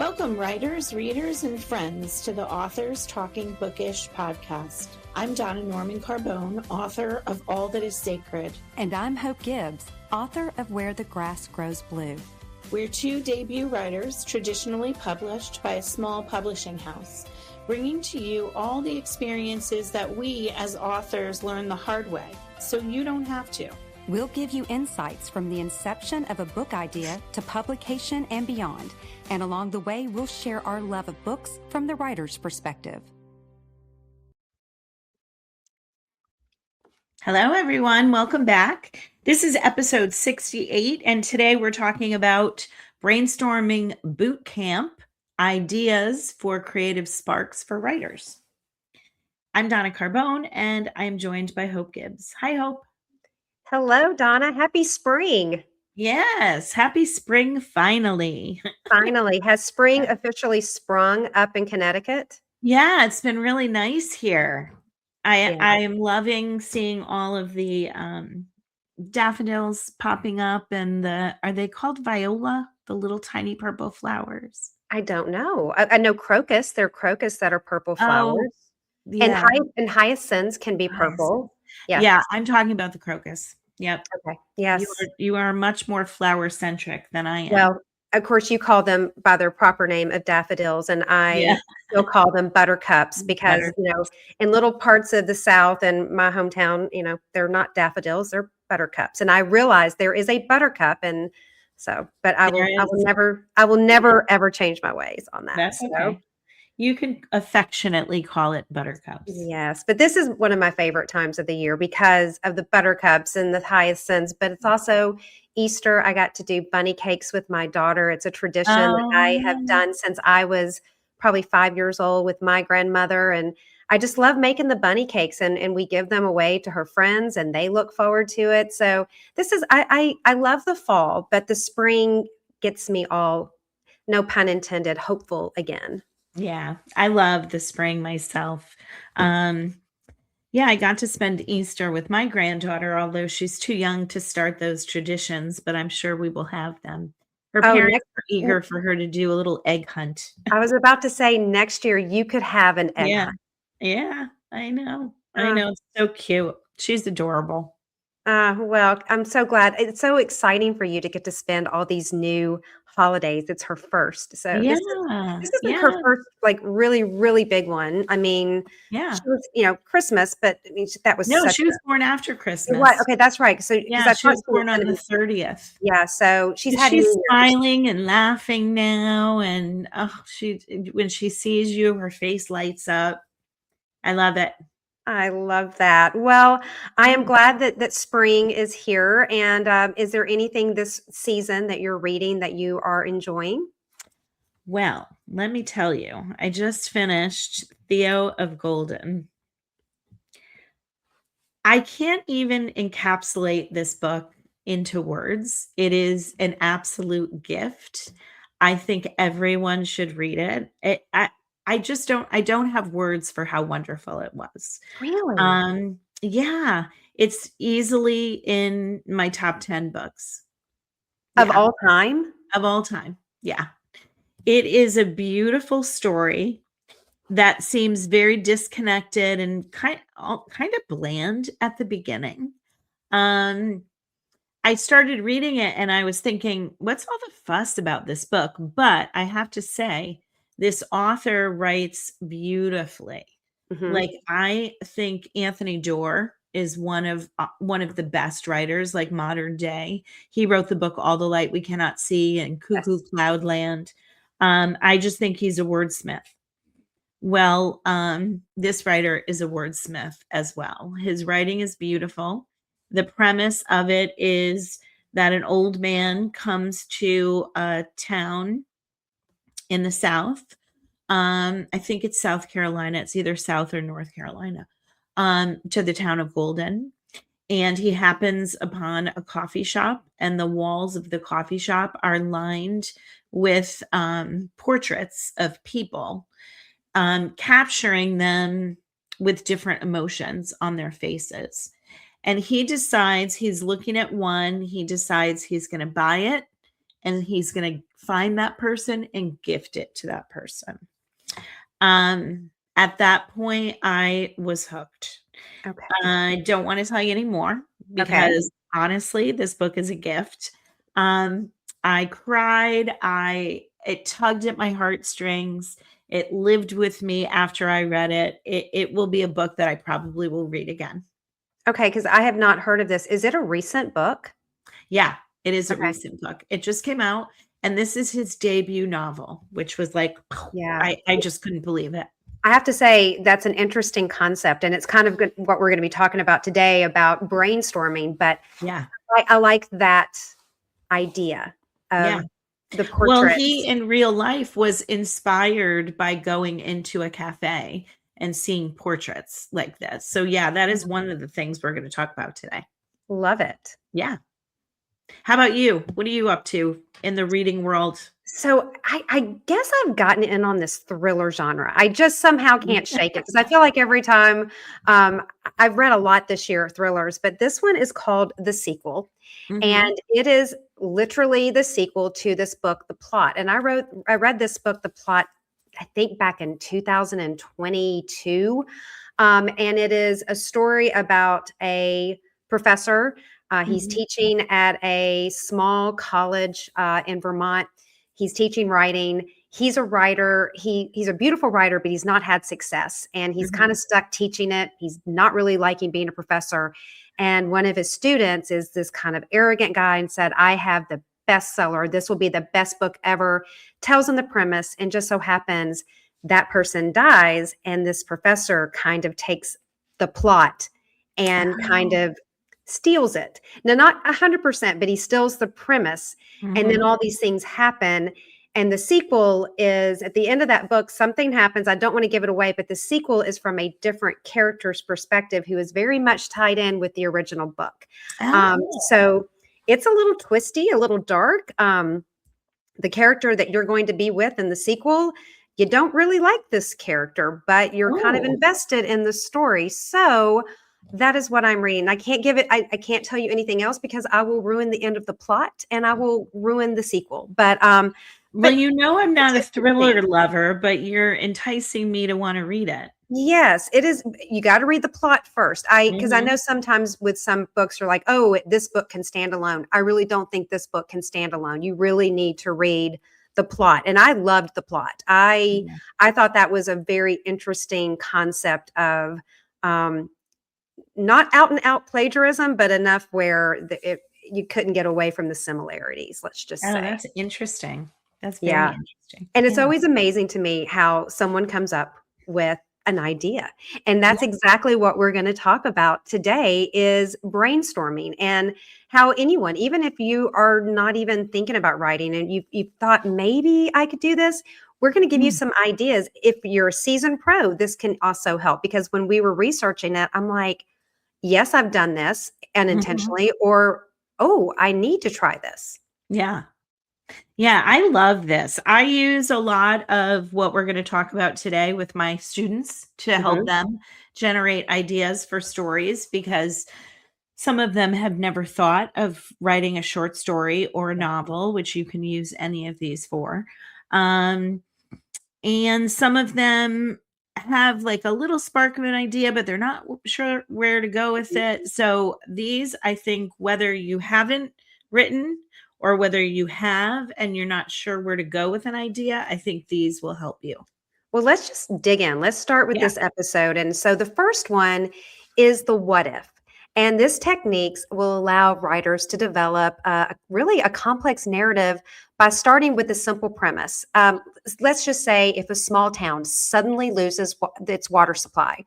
Welcome, writers, readers, and friends to the Authors Talking Bookish podcast. I'm Donna Norman Carbone, author of All That Is Sacred. And I'm Hope Gibbs, author of Where the Grass Grows Blue. We're two debut writers traditionally published by a small publishing house, bringing to you all the experiences that we as authors learn the hard way, so you don't have to. We'll give you insights from the inception of a book idea to publication and beyond. And along the way, we'll share our love of books from the writer's perspective. Hello, everyone. Welcome back. This is episode 68, and today we're talking about Brainstorming Bootcamp, ideas for creative sparks for writers. I'm Donna Carbone, and I'm joined by Hope Gibbs. Hi, Hope. Hello, Donna. Happy spring. Yes, happy spring, finally. Finally. Has spring officially sprung up in Connecticut? Yeah, it's been really nice here. I am loving seeing all of the daffodils popping up, and are they called viola? The little tiny purple flowers. I don't know. I know crocus. There are crocus that are purple flowers. Yeah. And hyacinths can be purple. Yes. Yeah, I'm talking about the crocus. Yep. Okay. Yes. You are much more flower centric than I am. Well, of course, you call them by their proper name of daffodils, and I still call them buttercups because, in little parts of the South and my hometown, they're not daffodils, they're buttercups. And I realize there is a buttercup, and so, but I will never ever change my ways on that. That's okay. You can affectionately call it buttercups. Yes, but this is one of my favorite times of the year because of the buttercups and the hyacinths, but it's also Easter. I got to do bunny cakes with my daughter. It's a tradition that I have done since I was probably 5 years old with my grandmother. And I just love making the bunny cakes, and we give them away to her friends and they look forward to it. So this is, I love the fall, but the spring gets me all, no pun intended, hopeful again. Yeah, I love the spring myself. I got to spend Easter with my granddaughter, although she's too young to start those traditions, but I'm sure we will have them. Her parents are eager for her to do a little egg hunt. I was about to say next year you could have an egg hunt. Yeah, I know. I know. It's so cute. She's adorable. Well, I'm so glad. It's so exciting for you to get to spend all these new holidays. It's her first. So this is her first, really, really big one. I mean, she was, Christmas, but that was she was born after Christmas. What? Okay, that's right. So she was born on the 30th. Yeah, so she's smiling and laughing now, and when she sees you, her face lights up. I love it. I love that. Well, I am glad that spring is here. And is there anything this season that you're reading that you are enjoying? Well, let me tell you, I just finished Theo of Golden. I can't even encapsulate this book into words. It is an absolute gift. I think everyone should read it. I don't have words for how wonderful it was. Really? Yeah, it's easily in my top 10 books. Of all time? Of all time. Yeah. It is a beautiful story that seems very disconnected and kind of bland at the beginning. I started reading it and I was thinking, what's all the fuss about this book? But I have to say, this author writes beautifully. Mm-hmm. I think Anthony Doerr is one of the best writers, modern day. He wrote the book All the Light We Cannot See and Cuckoo Cloudland. I just think he's a wordsmith. Well, this writer is a wordsmith as well. His writing is beautiful. The premise of it is that an old man comes to a town in the South. I think it's South Carolina. It's either South or North Carolina, to the town of Golden. And he happens upon a coffee shop, and the walls of the coffee shop are lined with portraits of people, capturing them with different emotions on their faces. And he decides, he's looking at one, he decides he's going to buy it and he's going to find that person and gift it to that person. At that point, I was hooked. Okay. I don't want to tell you anymore Okay. because honestly, this book is a gift. Um, I cried. It tugged at my heartstrings. It lived with me after I read it. It will be a book that I probably will read again. Okay, because I have not heard of this. Is it a recent book? Yeah, it is a Okay. recent book. It just came out, and this is his debut novel, which was like, Yeah. I just couldn't believe it. I have to say that's an interesting concept, and it's kind of good what we're going to be talking about today about brainstorming. But Yeah. I like that idea Yeah. of the Well, he portraits. in real life was inspired by going into a cafe and seeing portraits like this. So yeah, that is one of the things we're going to talk about today. Love it. Yeah. How about you? What are you up to in the reading world? So I guess I've gotten in on this thriller genre. I just somehow can't shake it because I feel like every time I've read a lot this year of thrillers, but this one is called The Sequel. Mhm. And it is literally the sequel to this book, The Plot. And I read this book, The Plot, I think back in 2022. And it is a story about a professor. He's Mhm. teaching at a small college in Vermont. He's teaching writing. He's a writer. He's a beautiful writer, but he's not had success. And he's kind Mhm. of stuck teaching it. He's not really liking being a professor. And one of his students is this kind of arrogant guy and said, I have the bestseller. This will be the best book ever. Tells him the premise. And just so happens that person dies. And this professor kind of takes the plot and kind Oh. of steals it. Now, not 100%, but he steals the premise. And then Mhm. all these things happen. And the sequel is at the end of that book, something happens. I don't want to give it away, but the sequel is from a different character's perspective who is very much tied in with the original book. Oh. So it's a little twisty, a little dark. The character that you're going to be with in the sequel, you don't really like this character, but you're kind of Oh. invested in the story. So that is what I'm reading. I can't give it, I can't tell you anything else because I will ruin the end of the plot and I will ruin the sequel. Well, But I'm not it's a interesting. thriller lover, but you're enticing me to wanna read it. Yes, it is. You got to read the plot first. Because I Mhm. know sometimes with some books, you're like, oh, this book can stand alone. I really don't think this book can stand alone. You really need to read the plot. And I loved the plot. Yeah. I thought that was a very interesting concept of um, not out and out plagiarism, but enough where you couldn't get away from the similarities. Let's just Oh, say, that's interesting. That's very yeah. interesting. And it's Yeah. always amazing to me how someone comes up with an idea. And Yeah. that's exactly what we're going to talk about today is brainstorming and how anyone, even if you are not even thinking about writing and you thought maybe I could do this, we're going to give you Mm. some ideas. If you're a seasoned pro, this can also help because when we were researching it, I'm like, yes, I've done this Mhm. unintentionally, or oh, I need to try this. Yeah. Yeah, I love this. I use a lot of what we're gonna talk about today with my students to help Hmm. them generate ideas for stories because some of them have never thought of writing a short story or a novel, which you can use any of these for. Um, and some of them have like a little spark of an idea, but they're not sure where to go with it. So these, I think, whether you haven't written or whether you have and you're not sure where to go with an idea, I think these will help you. Well, let's just dig in. Let's start with Yeah. this episode. And so the first one is the what if. And this techniques will allow writers to develop really a complex narrative by starting with a simple premise. Let's just say if a small town suddenly loses its water supply,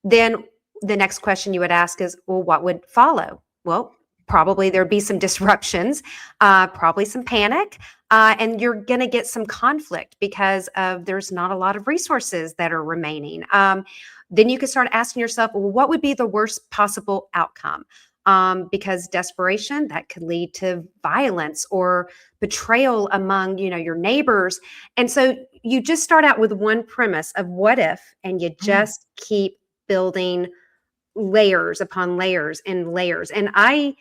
then the next question you would ask is, well, what would follow? Well, probably there'd be some disruptions, probably some panic, and you're going to get some conflict because of there's not a lot of resources that are remaining. Then you can start asking yourself, well, what would be the worst possible outcome? Because desperation that could lead to violence or betrayal among your neighbors, and so you just start out with one premise of what if, and you Mm. just keep building layers upon layers and layers. And I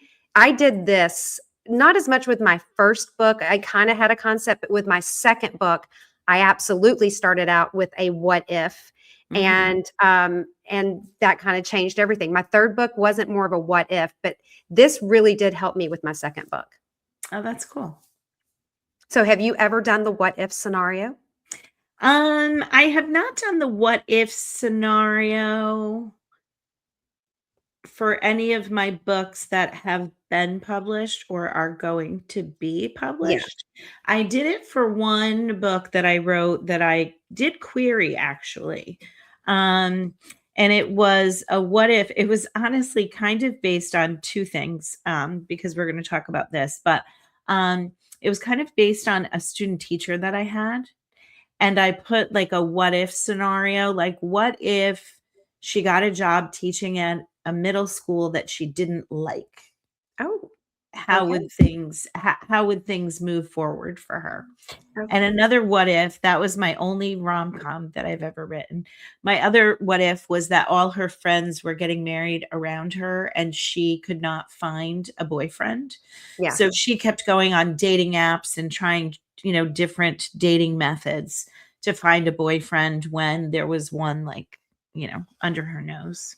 did this not as much with my first book. I kind of had a concept, but with my second book, I absolutely started out with a what if, and that kind of changed everything. My third book wasn't more of a what if, but this really did help me with my second book. Oh, that's cool. So have you ever done the what if scenario? I have not done the what if scenario for any of my books that have been published or are going to be Yeah. published. I did it for one book that I wrote that I did query actually. And it was a what if. It was honestly kind of based on two things, because we're going to talk about this, but it was kind of based on a student teacher that I had. And I put like a what if scenario, like what if she got a job teaching at a middle school that she didn't like? Oh, How okay. would things move forward for her? And Okay. another what if, that was my only rom-com that I've ever written. My other what if was that all her friends were getting married around her and she could not find a boyfriend. Yeah. So she kept going on dating apps and trying, different dating methods to find a boyfriend when there was one like, under her nose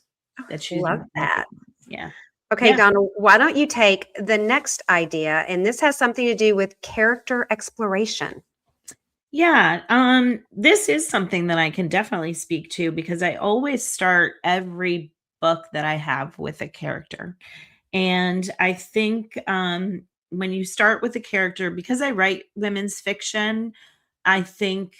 that she Love didn't that. recognize. Yeah. Okay, Yeah. Donna, why don't you take the next idea? And this has something to do with character exploration. Yeah, this is something that I can definitely speak to because I always start every book that I have with a character. And I think when you start with a character, because I write women's fiction, I think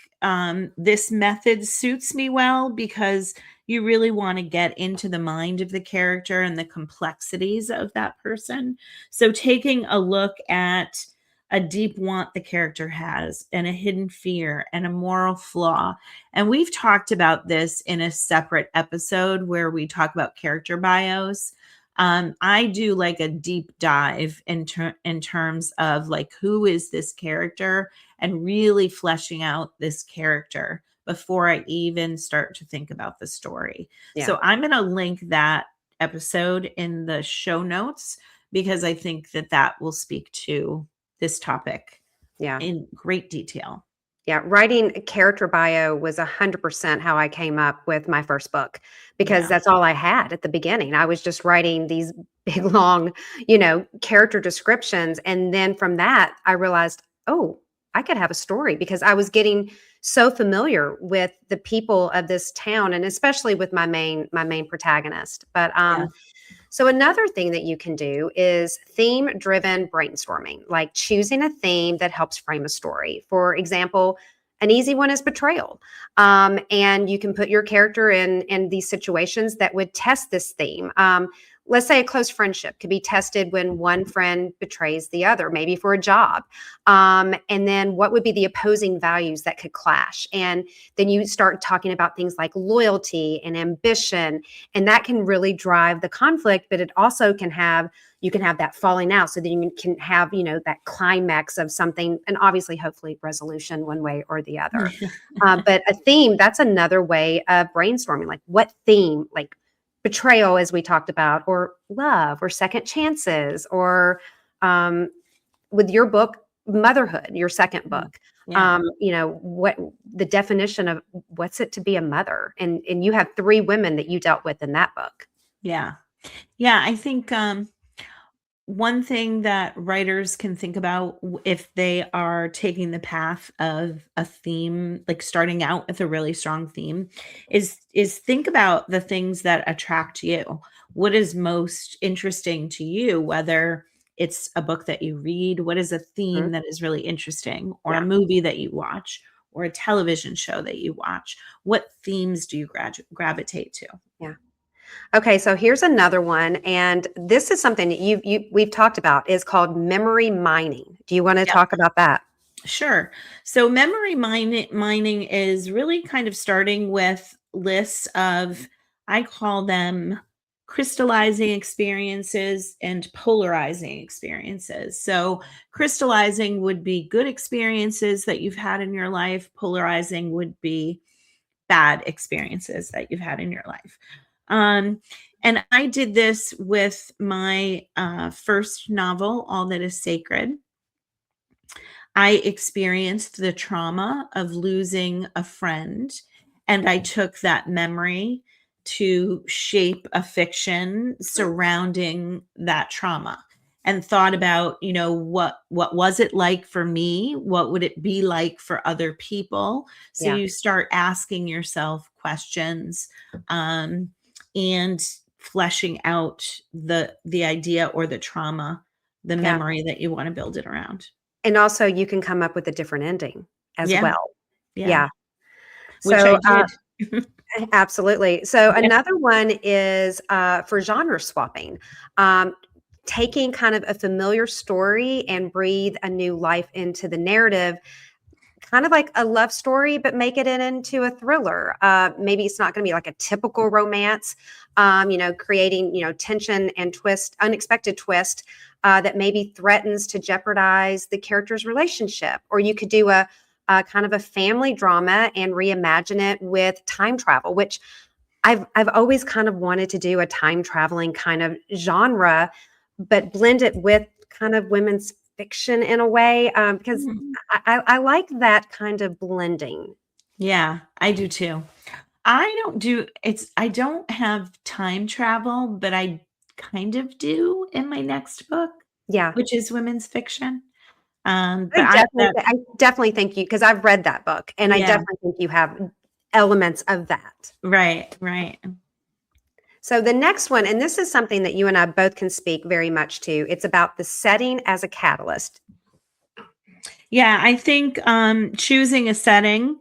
this method suits me well because you really want to get into the mind of the character and the complexities of that person. So taking a look at a deep want the character has and a hidden fear and a moral flaw. And we've talked about this in a separate episode where we talk about character bios. I do like a deep dive in terms of like who is this character and really fleshing out this character before I even start to think about the story. Yeah. So I'm going to link that episode in the show notes because I think that will speak to this topic Yeah. in great detail. Yeah, writing a character bio was 100% how I came up with my first book because Yeah. that's all I had at the beginning. I was just writing these big, long, character descriptions. And then from that, I realized, oh, I could have a story because I was getting so familiar with the people of this town and especially with my main protagonist. But Yeah. so another thing that you can do is theme-driven brainstorming, like choosing a theme that helps frame a story. For example, an easy one is betrayal. And you can put your character in these situations that would test this theme. Let's say a close friendship could be tested when one friend betrays the other, maybe for a job. And then what would be the opposing values that could clash? And then you start talking about things like loyalty and ambition, and that can really drive the conflict, but it also you can have that falling out so that you can have, that climax of something and obviously, hopefully resolution one way or the other. But a theme, that's another way of brainstorming, like what theme, like betrayal, as we talked about, or love or second chances, or with your book, motherhood, your second book. Yeah. What the definition of what's it to be a mother, and you have 3 women that you dealt with in that book. Yeah. Yeah. I think one thing that writers can think about if they are taking the path of a theme, like starting out with a really strong theme, is think about the things that attract you. What is most interesting to you, whether it's a book that you read, what is a theme Mhm. that is really interesting, or a Yeah. movie that you watch, or a television show that you watch? What themes do you gravitate to? Yeah. Okay, so here's another one, and this is something that we've talked about, is called memory mining. Do you want to talk about that? Sure. So memory mining is really kind of starting with lists of, I call them crystallizing experiences and polarizing experiences. So crystallizing would be good experiences that you've had in your life. Polarizing would be bad experiences that you've had in your life. Um, And I did this with my first novel, All That Is Sacred. I experienced the trauma of losing a friend, and I took that memory to shape a fiction surrounding that trauma and thought about, what was it like for me? What would it be like for other people? So Yeah. you start asking yourself questions, and fleshing out the idea or the trauma, the Yeah. memory that you want to build it around. And also you can come up with a different ending as Yeah, well. yeah, Yeah. which I So, did. absolutely. So Yeah. another one is for genre swapping, um, taking kind of a familiar story and breathe a new life into the narrative, kind of like a love story, but make it into a thriller. Maybe it's not going to be like a typical romance, creating, tension and twist, unexpected twist that maybe threatens to jeopardize the character's relationship. Or you could do a kind of a family drama and reimagine it with time travel, which I've always kind of wanted to do a time traveling kind of genre, but blend it with kind of women's fiction in a way, because Mhm. I like that kind of blending. Yeah, I do too. I don't have time travel, but I kind of do in my next book, Yeah, which is women's fiction. But I definitely think you, because I've read that book, and I yeah, definitely think you have elements of that. right, right. So the next one, and this is something that you and I both can speak very much to. It's about the setting as a catalyst. Yeah, I think choosing a setting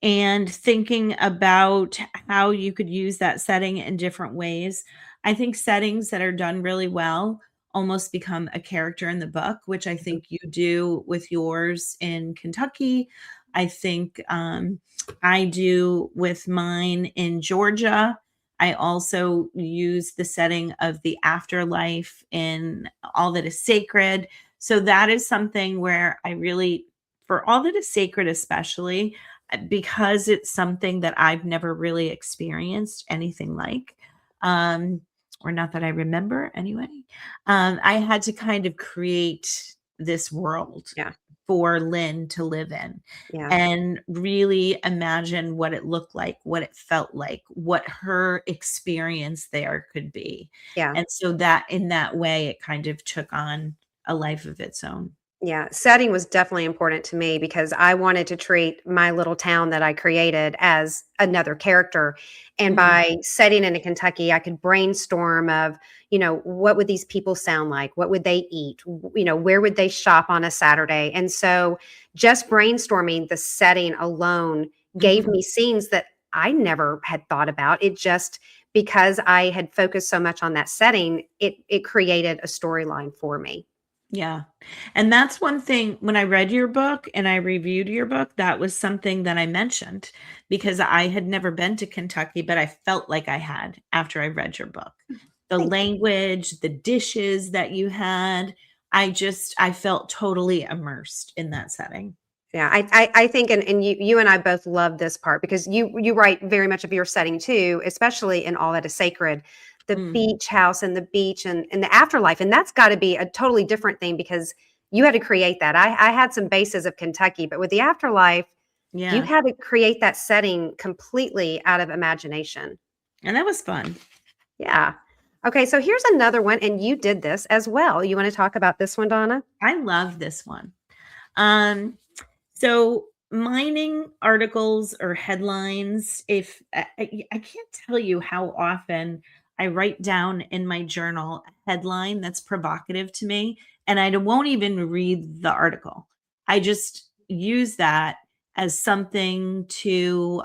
and thinking about how you could use that setting in different ways. I think settings that are done really well almost become a character in the book, which I think you do with yours in Kentucky. I think I do with mine in Georgia. I also use the setting of the afterlife in All That Is Sacred. So that is something where I really, for All That Is Sacred, especially because it's something that I've never really experienced anything like, um, or not that I remember anyway. I had to kind of create this world Yeah, for Lynn to live in yeah, and really imagine what it looked like, what it felt like, what her experience there could be. yeah. And so that in that way, it kind of took on a life of its own. Yeah, setting was definitely important to me because I wanted to treat my little town that I created as another character. And Mhm. by setting into Kentucky, I could brainstorm of, what would these people sound like? What would they eat? Where would they shop on a Saturday? And so just brainstorming the setting alone gave Mhm. me scenes that I never had thought about. It just because I had focused so much on that setting, it created a storyline for me. Yeah. And that's one thing when I read your book and I reviewed your book, that was something that I mentioned because I had never been to Kentucky, but I felt like I had after I read your book. The Thank language, the dishes that you had, I felt totally immersed in that setting. Yeah, I think, and you and I both love this part because you write very much of your setting too, especially in All That Is Sacred, the Mm, beach house and the beach and the afterlife, and that's got to be a totally different thing because you had to create that. I had some bases of Kentucky, but with the afterlife, you yeah. had to create that setting completely out of imagination. And that was fun. Yeah. Okay, so here's another one, and you did this as well. You want to talk about this one, Donna? I love this one. Um, so mining articles or headlines, if I can't tell you how often I write down in my journal a headline that's provocative to me, and I won't even read the article. I just use that as something to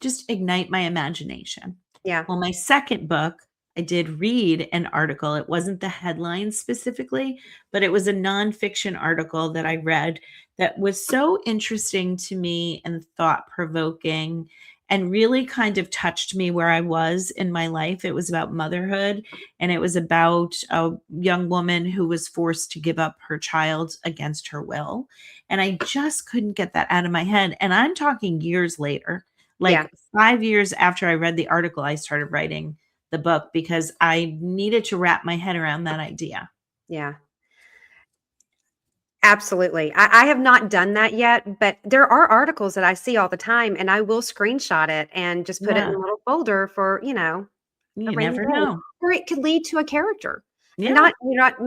just ignite my imagination. Yeah. Well, my second book, I did read an article. It wasn't the headline specifically, but it was a nonfiction article that I read that was so interesting to me and thought provoking and really kind of touched me where I was in my life. It was about motherhood and it was about a young woman who was forced to give up her child against her will. And I just couldn't get that out of my head. And I'm talking years later, Yeah. like 5 years after I read the article, I started writing the book because I needed to wrap my head around that idea. Yeah. Absolutely. I have not done that yet, but there are articles that I see all the time, and I will screenshot it and just put it in Yeah. a little folder for, a You rainy never day. know. Or it could lead to a character. Yeah.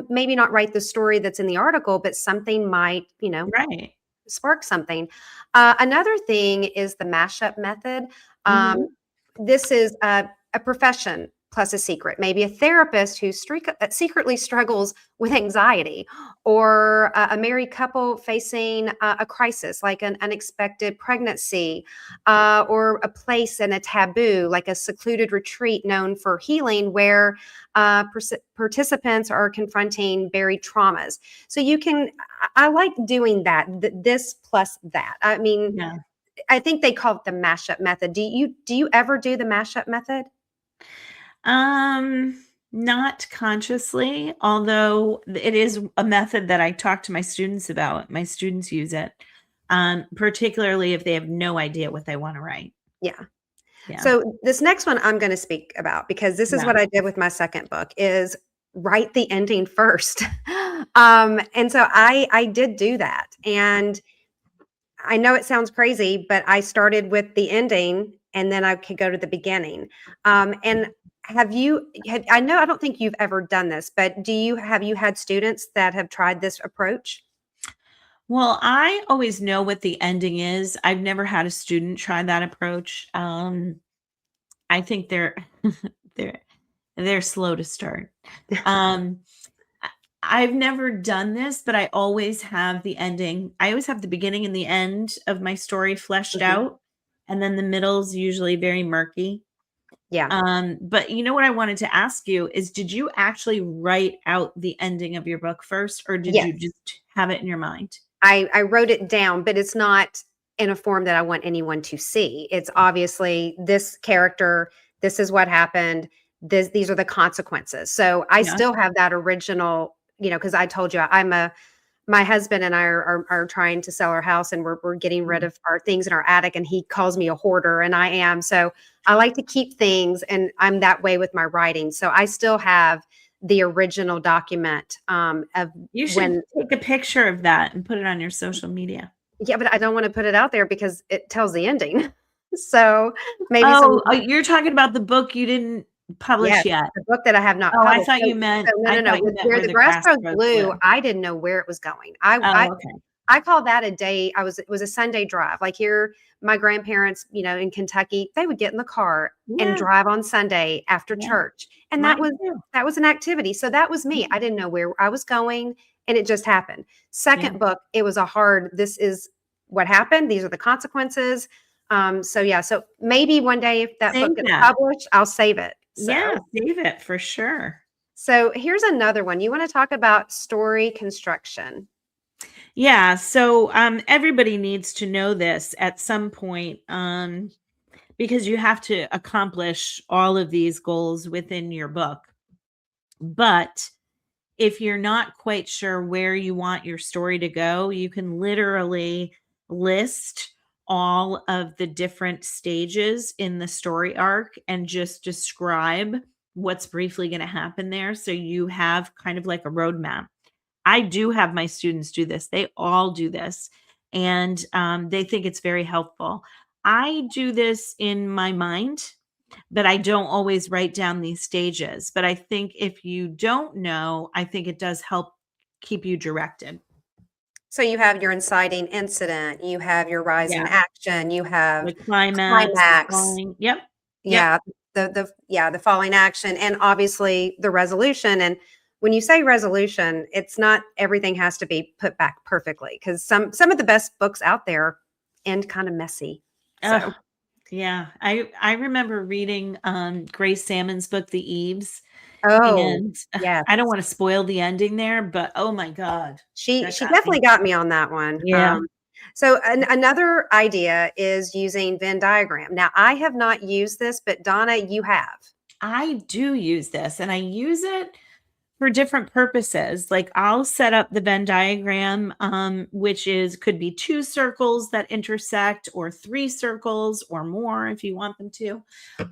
Maybe not write the story that's in the article, but something might, Right. spark something. Another thing is the mashup method. Um, Mhm. this is a profession plus a secret, maybe a therapist who secretly struggles with anxiety, or a married couple facing a crisis like an unexpected pregnancy, or a place and a taboo like a secluded retreat known for healing where participants are confronting buried traumas. So I like doing that, this plus that. I mean, Yeah. I think they call it the mashup method. Do you ever do the mashup method? Um, Not consciously, although it is a method that I talk to my students about. My students use it, particularly if they have no idea what they want to write. Yeah. Yeah. So this next one I'm going to speak about, because this is Yeah. what I did with my second book, is write the ending first. And so I did do that. And I know it sounds crazy, but I started with the ending and then I could go to the beginning. And I know, I don't think you've ever done this, but have you had students that have tried this approach? Well, I always know what the ending is. I've never had a student try that approach. I think they're they're they're slow to start. Um, I've never done this, but I always have the ending. I always have the beginning and the end of my story fleshed Mhm. out, and then the middle's usually very murky. Yeah. But you know what I wanted to ask you is, did you actually write out the ending of your book first, or did you Yes. just have it in your mind? I wrote it down, but it's not in a form that I want anyone to see. It's obviously this character, this is what happened, these are the consequences. So I Yeah. still have that original, because I told you my husband and I are trying to sell our house, and we're getting rid Mm. of our things in our attic, and he calls me a hoarder, and I am. So I like to keep things, and I'm that way with my writing. So I still have the original document of You should when. take a picture of that and put it on your social media. Yeah, but I don't wanna put it out there because it tells the ending. So, maybe some. Oh, you're talking about the book you didn't publish Yes, yet. the book that I have not Oh, published. I No, thought you with meant Where where the the Grass grass Grows grows Blue, blue. I didn't know where it was going. Oh, okay. I call that a day. It was a Sunday drive. Like here, my grandparents, in Kentucky, they would get in the car and Yeah, drive on Sunday after yeah, church, and mine too. that was an activity. So that was me. I Mhm. didn't know where I was going, and it just happened. Yeah. Second book, it was this is what happened. These are the consequences. So yeah, so maybe one day if that book Save gets that. published, I'll save it. Yeah, save it for sure. So here's another one. You want to talk about story construction? Yeah, so, everybody needs to know this at some point, because you have to accomplish all of these goals within your book. But if you're not quite sure where you want your story to go, you can literally list all of the different stages in the story arc and just describe what's briefly going to happen there. So you have kind of like a roadmap. I do have my students do this. They all do this, and they think it's very helpful. I do this in my mind, but I don't always write down these stages. But I think if you don't know, I think it does help keep you directed. So you have your inciting incident, you have your rise in Yeah. action, you have The climax, the climax. falling. Yep. Yep. Yeah, the falling action, and obviously the resolution. And when you say resolution, it's not everything has to be put back perfectly, because some of the best books out there end kind of messy. Ugh, So yeah. I remember reading Grace Salmon's book, The Eves, oh and yes. I don't want to spoil the ending there, but oh my God, She that she got definitely me. got me on that one. Yeah. So another idea is using Venn diagram. Now, I have not used this, but Donna, you have. I do use this and I use it for different purposes. Like I'll set up the Venn diagram, which is could be two circles that intersect or three circles or more if you want them to.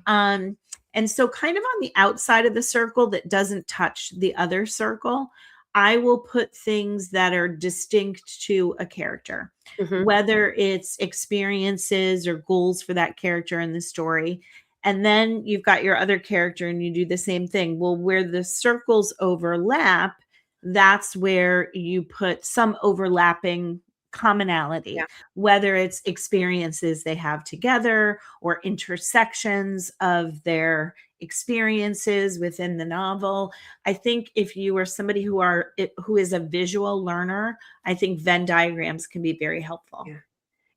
Um, And so kind of on the outside of the circle that doesn't touch the other circle, I will put things that are distinct to a character, Mhm. whether it's experiences or goals for that character in the story. And then you've got your other character and you do the same thing. Well, where the circles overlap, that's where you put some overlapping commonality, Yeah. whether it's experiences they have together or intersections of their experiences within the novel. I think if you are somebody who is a visual learner, I think Venn diagrams can be very helpful. Yeah.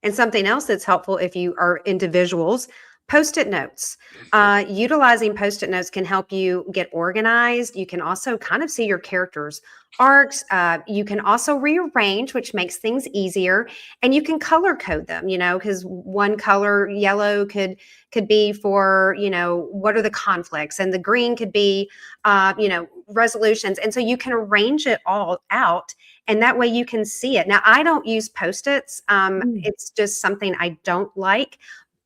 And something else that's helpful if you are individuals, post-it notes. Utilizing post-it notes can help you get organized. You can also kind of see your characters' arcs. You can also rearrange, which makes things easier. And you can color code them, because one color, yellow, could be for, what are the conflicts, and the green could be, resolutions. And so you can arrange it all out, and that way you can see it. Now, I don't use post-its. Mm, It's just something I don't like.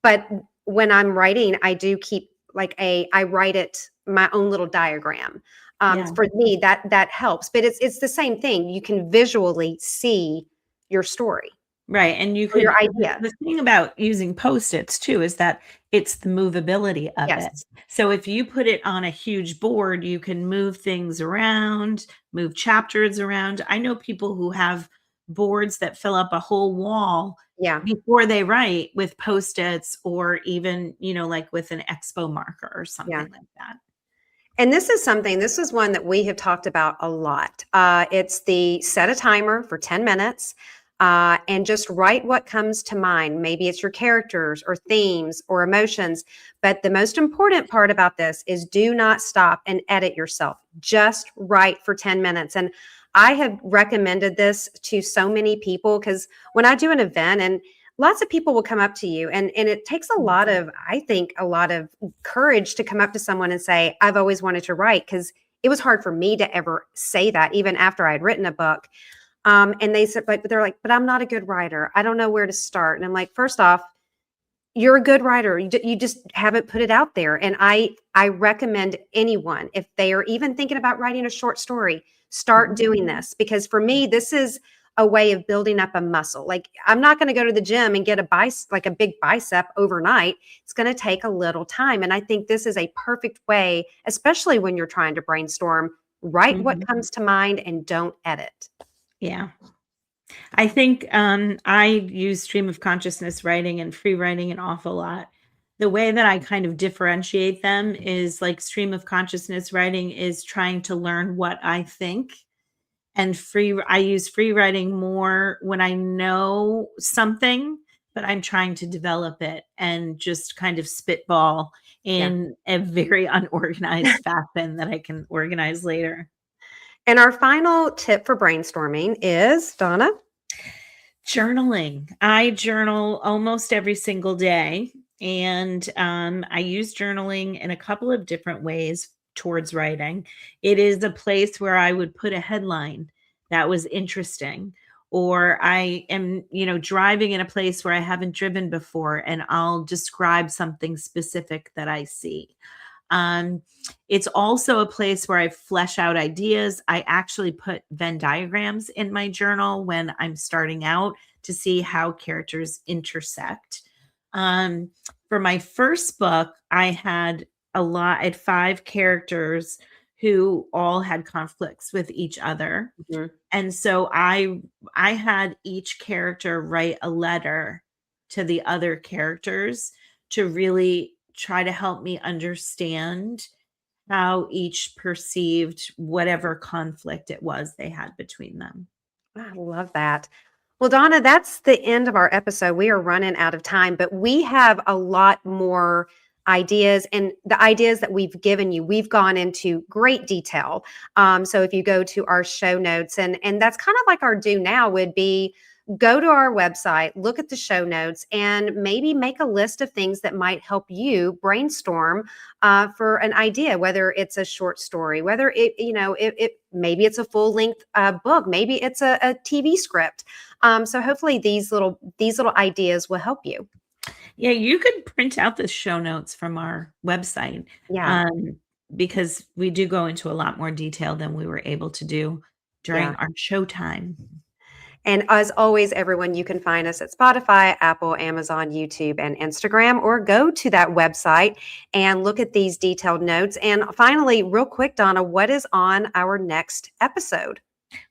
But when I'm writing, I do keep I write it my own little diagram. yeah. For me, that helps. But it's the same thing. You can visually see your story Right, and you or your could idea. the thing about using Post-its too is that it's the movability of it. Yes. So if you put it on a huge board, you can move things around, move chapters around. I know people who have boards that fill up a whole wall Yeah. before they write with Post-its or even, like with an expo marker or Yeah. something like that. And this is one that we have talked about a lot. It's the set a timer for 10 minutes and just write what comes to mind. Maybe it's your characters or themes or emotions. But the most important part about this is do not stop and edit yourself. Just write for 10 minutes. And I have recommended this to so many people because when I do an event, and lots of people will come up to you, and it takes a lot of, I think, a lot of courage to come up to someone and say, I've always wanted to write, because it was hard for me to ever say that, even after I'd written a book. And they said, but they're like, but I'm not a good writer. I don't know where to start. And I'm like, first off, you're a good writer. You just haven't put it out there. And I recommend anyone, if they are even thinking about writing a short story, start doing this, because for me, this is a way of building up a muscle. Like, I'm not going to go to the gym and get a big bicep overnight. It's going to take a little time. And I think this is a perfect way, especially when you're trying to brainstorm, write what Mhm. comes to mind and don't edit. Yeah. I think I use stream of consciousness writing and free writing an awful lot. The way that I kind of differentiate them is like stream of consciousness writing is trying to learn what I think, and I use free writing more when I know something, but I'm trying to develop it and just kind of spitball Yeah. in a very unorganized fashion that I can organize later. And our final tip for brainstorming is, Donna. Journaling. I journal almost every single day, and I use journaling in a couple of different ways towards writing. It is a place where I would put a headline that was interesting, or I am, driving in a place where I haven't driven before, and I'll describe something specific that I see. Um, it's also a place where I flesh out ideas. I actually put Venn diagrams in my journal when I'm starting out to see how characters intersect. Um, for my first book, I had 5 characters who all had conflicts with each other. Mhm. And so I had each character write a letter to the other characters to really try to help me understand how each perceived whatever conflict it was they had between them. I love that. Well, Donna, that's the end of our episode. We are running out of time, but we have a lot more ideas, and the ideas that we've given you, we've gone into great detail. So if you go to our show notes, and that's kind of like our do now would be, go to our website, look at the show notes, and maybe make a list of things that might help you brainstorm for an idea, whether it's a short story, whether it maybe it's a full length book, maybe it's a TV script. So hopefully these little ideas will help you. Yeah, you could print out the show notes from our website, Yeah. um, because we do go into a lot more detail than we were able to do during Yeah. our showtime. And as always, everyone, you can find us at Spotify, Apple, Amazon, YouTube, and Instagram, or go to that website and look at these detailed notes. And finally, real quick, Donna, what is on our next episode?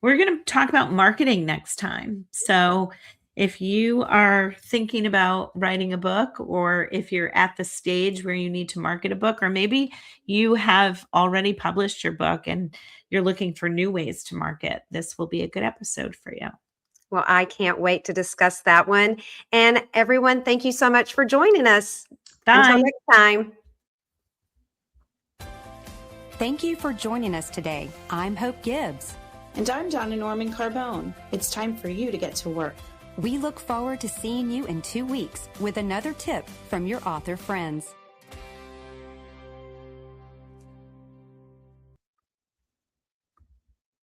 We're going to talk about marketing next time. So, if you are thinking about writing a book, or if you're at the stage where you need to market a book, or maybe you have already published your book and you're looking for new ways to market, this will be a good episode for you. Well, I can't wait to discuss that one. And everyone, thank you so much for joining us. Until Bye. next time. Thank you for joining us today. I'm Hope Gibbs. And I'm Donna Norman Carbone. It's time for you to get to work. We look forward to seeing you in 2 weeks with another tip from your author friends.